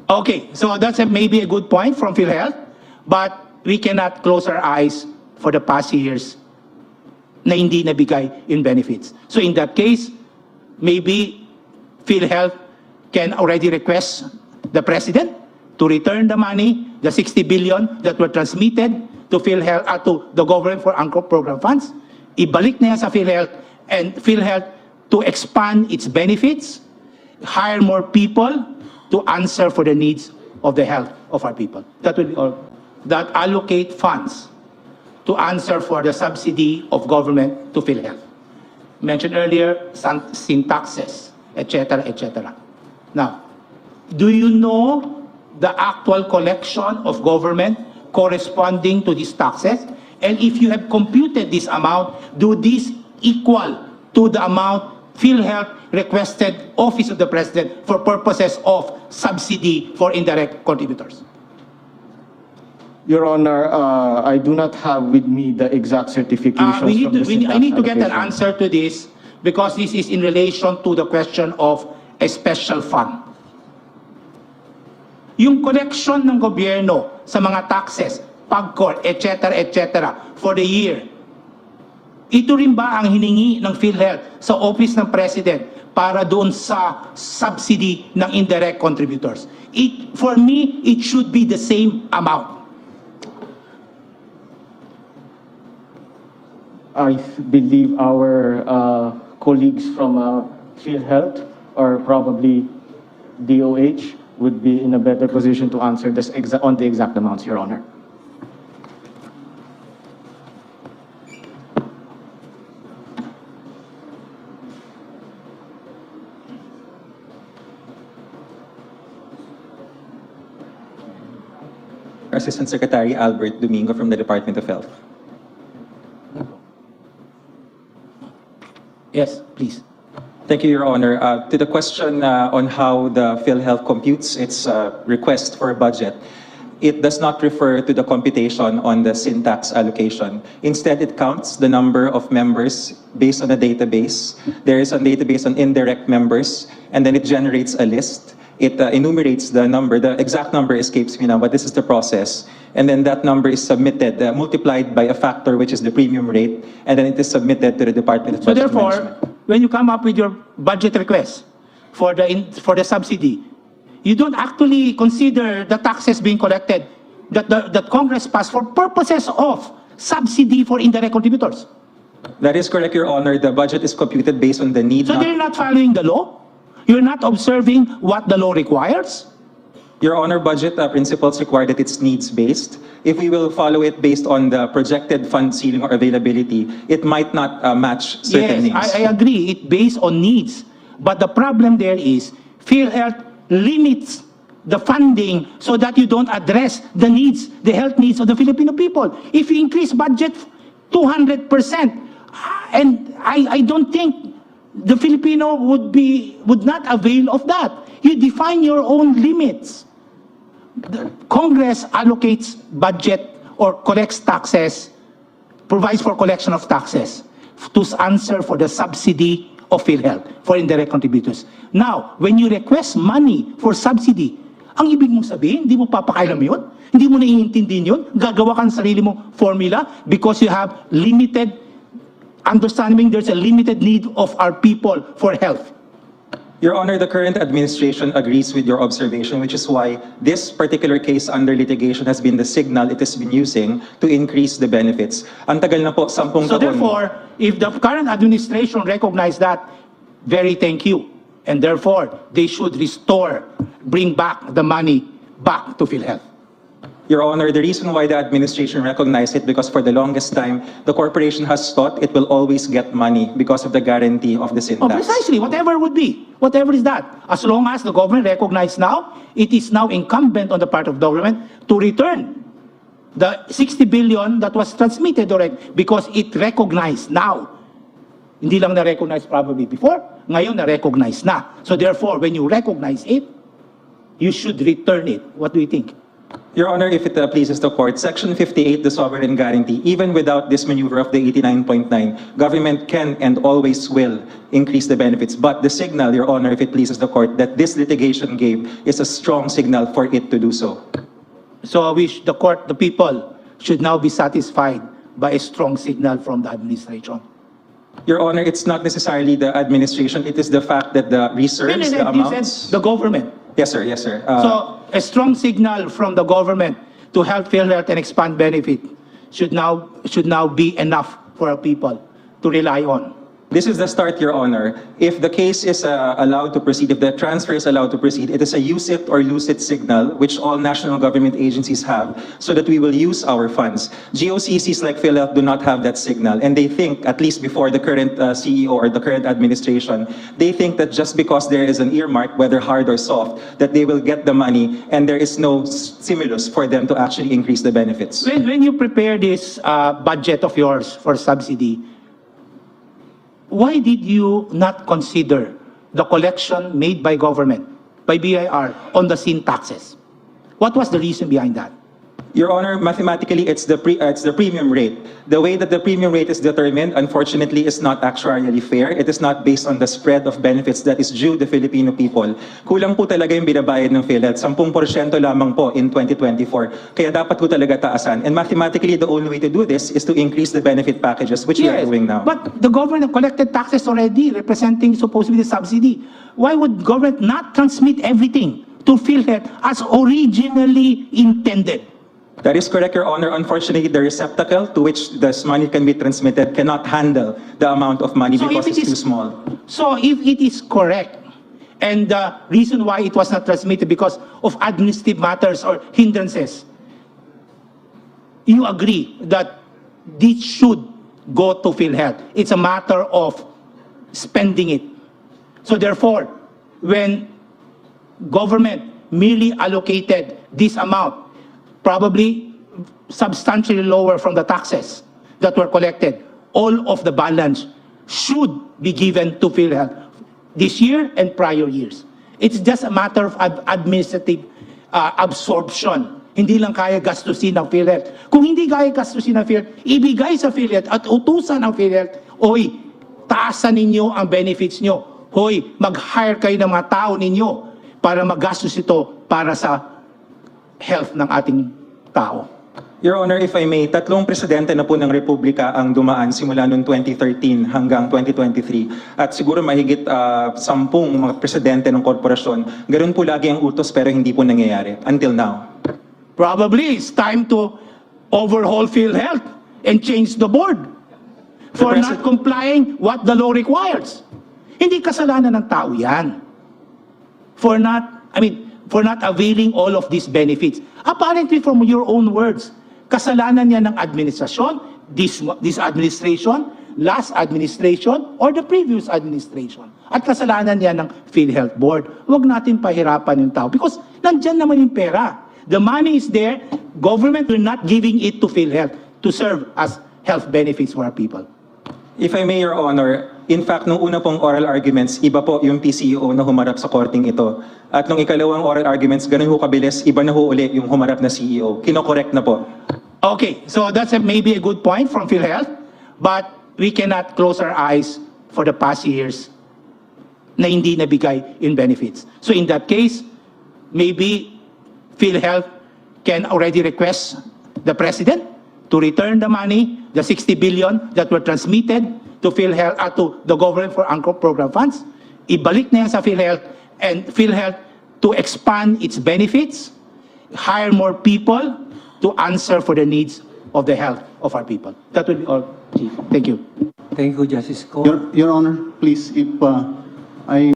Okay, so that's maybe a good point from PhilHealth, but we cannot close our eyes for the past years na hindi nabigay in benefits. So in that case, maybe PhilHealth can already request the President to return the money, the 60 billion that were transmitted to PhilHealth, to the government for Anchor program funds. Ibalik na yan sa PhilHealth, and PhilHealth to expand its benefits, hire more people to answer for the needs of the health of our people. That will be all. That allocate funds to answer for the subsidy of government to PhilHealth. Mentioned earlier, syntaxes, etc., etc. Now, do you know the actual collection of government corresponding to these taxes? And if you have computed this amount, do this equal to the amount PhilHealth requested Office of the President for purposes of subsidy for indirect contributors? Your Honor, I do not have with me the exact certifications I need to get an answer to this, because this is in relation to the question of a special fund. Yung collection ng gobyerno sa mga taxes, PAGCOR, etc., for the year, ito rin ba ang hiningi ng PhilHealth sa Office ng President para doon sa subsidy ng indirect contributors? For me, it should be the same amount. I believe our colleagues from PhilHealth or probably DOH would be in a better position to answer this on the exact amounts, Your Honor. Assistant Secretary Albert Domingo from the Department of Health. Yes, please. Thank you, Your Honor. To the question on how the PhilHealth computes its request for a budget, it does not refer to the computation on the syntax allocation. Instead, it counts the number of members based on a database. There is a database on indirect members, and then it generates a list. It enumerates the number. The exact number escapes me now, but this is the process. And then that number is submitted, multiplied by a factor, which is the premium rate, and then it is submitted to the Department of Budget Therefore, Management. when you come up with your budget request for the subsidy, you don't actually consider the taxes being collected that Congress passed for purposes of subsidy for indirect contributors. That is correct, Your Honor. The budget is computed based on the need. So they're not following the law? You're not observing what the law requires? Your Honor, budget principles require that it's needs-based. If we will follow it based on the projected fund ceiling or availability, it might not match certain needs. Yes, I agree. It's based on needs. But the problem there is PhilHealth limits the funding so that you don't address the needs, the health needs of the Filipino people. If you increase budget 200%, and I don't think the Filipino would not avail of that. You define your own limits. The Congress allocates budget or collects taxes, provides for collection of taxes to answer for the subsidy of PhilHealth for indirect contributors. Now, when you request money for subsidy, ang ibig mong sabihin, hindi mo papakailam yun? Hindi mo naiintindihin yun? Gagawa ka ng sarili mong formula because you have limited understanding there's a limited need of our people for health. Your Honor, the current administration agrees with your observation, which is why this particular case under litigation has been the signal it has been using to increase the benefits. Ang tagal na po, 10 taon. So therefore, if the current administration recognize that, very thank you. And therefore, they should bring back the money back to PhilHealth. Your Honor, the reason why the administration recognized it, because for the longest time, the corporation has thought it will always get money because of the guarantee of the syntax. Oh, precisely, whatever would be, whatever is that. As long as the government recognizes now, it is now incumbent on the part of the government to return the 60 billion that was transmitted already because it recognized now. Hindi lang na-recognize probably before, ngayon na-recognize na. So therefore, when you recognize it, you should return it. What do you think? Your Honor, if it pleases the court, Section 58, the sovereign guarantee, even without this maneuver of the 89.9, government can and always will increase the benefits. But the signal, Your Honor, if it pleases the court, that this litigation gave is a strong signal for it to do so. So I wish the court, the people, should now be satisfied by a strong signal from the administration. Your Honor, it's not necessarily the administration, it is the fact that the reserves, the amounts. The government. Yes, sir, yes, sir. So a strong signal from the government to help PhilHealth and expand benefit should now be enough for our people to rely on. This is the start, Your Honor. If the case is allowed to proceed, if the transfer is allowed to proceed, it is a use it or lose it signal, which all national government agencies have, so that we will use our funds. GOCCs like PhilHealth do not have that signal, and they think, at least before the current CEO or the current administration, they think that just because there is an earmark, whether hard or soft, that they will get the money, and there is no stimulus for them to actually increase the benefits. When you prepare this budget of yours for subsidy, why did you not consider the collection made by government, by BIR, on the sin taxes? What was the reason behind that? Your Honor, mathematically, it's the premium rate. The way that the premium rate is determined, unfortunately, is not actuarially fair. It is not based on the spread of benefits that is due the Filipino people. Kulang po talaga yung binabayad ng PhilHealth. 10% lamang po in 2024. Kaya dapat po talaga taasan. And mathematically, the only way to do this is to increase the benefit packages, which we are doing now. But the government collected taxes already, representing supposedly the subsidy. Why would government not transmit everything to PhilHealth as originally intended? That is correct, Your Honor. Unfortunately, the receptacle to which this money can be transmitted cannot handle the amount of money because it's too small. So if it is correct, and the reason why it was not transmitted because of administrative matters or hindrances, you agree that this should go to PhilHealth. It's a matter of spending it. So therefore, when government merely allocated this amount, probably substantially lower from the taxes that were collected, all of the balance should be given to PhilHealth this year and prior years. It's just a matter of administrative absorption. Hindi lang kaya gastusin ng PhilHealth. Kung hindi kaya gastusin ng PhilHealth, ibigay sa PhilHealth at utusan ng PhilHealth, oy, taasan ninyo ang benefits nyo. Hoy, mag-hire kayo ng mga tao ninyo para magastos ito para sa health ng ating tao. Your Honor, if I may, 3 presidente na po ng Republika ang dumaan simula noong 2013 hanggang 2023. At siguro mahigit 10 mga presidente ng korporasyon. Ganun po lagi ang utos pero hindi po nangyayari until now. Probably it's time to overhaul PhilHealth and change the board for not complying what the law requires. Hindi kasalanan ng tao yan. For not availing all of these benefits. Apparently from your own words, kasalanan niya ng administrasyon, this administration, last administration, or the previous administration. At kasalanan niya ng PhilHealth Board. Huwag natin pahirapan yung tao because nandyan naman yung pera. The money is there, government will not giving it to PhilHealth to serve as health benefits for our people. If I may, Your Honor, in fact, nung una pong oral arguments, iba po yung PCEO na humarap sa korting ito. At nung ikalawang oral arguments, ganun ho kabilis, iba na ho uli yung humarap na CEO. Kino-correct na po. Okay, so that's maybe a good point from PhilHealth, but we cannot close our eyes for the past years na hindi nabigay in benefits. So in that case, maybe PhilHealth can already request the President to return the money, the 60 billion that were transmitted to PhilHealth, to the government for Anchor program funds. Ibalik na yan sa PhilHealth and PhilHealth to expand its benefits, hire more people to answer for the needs of the health of our people. That will be all, Chief. Thank you. Thank you, Justice Ko. Your Honor, please, if I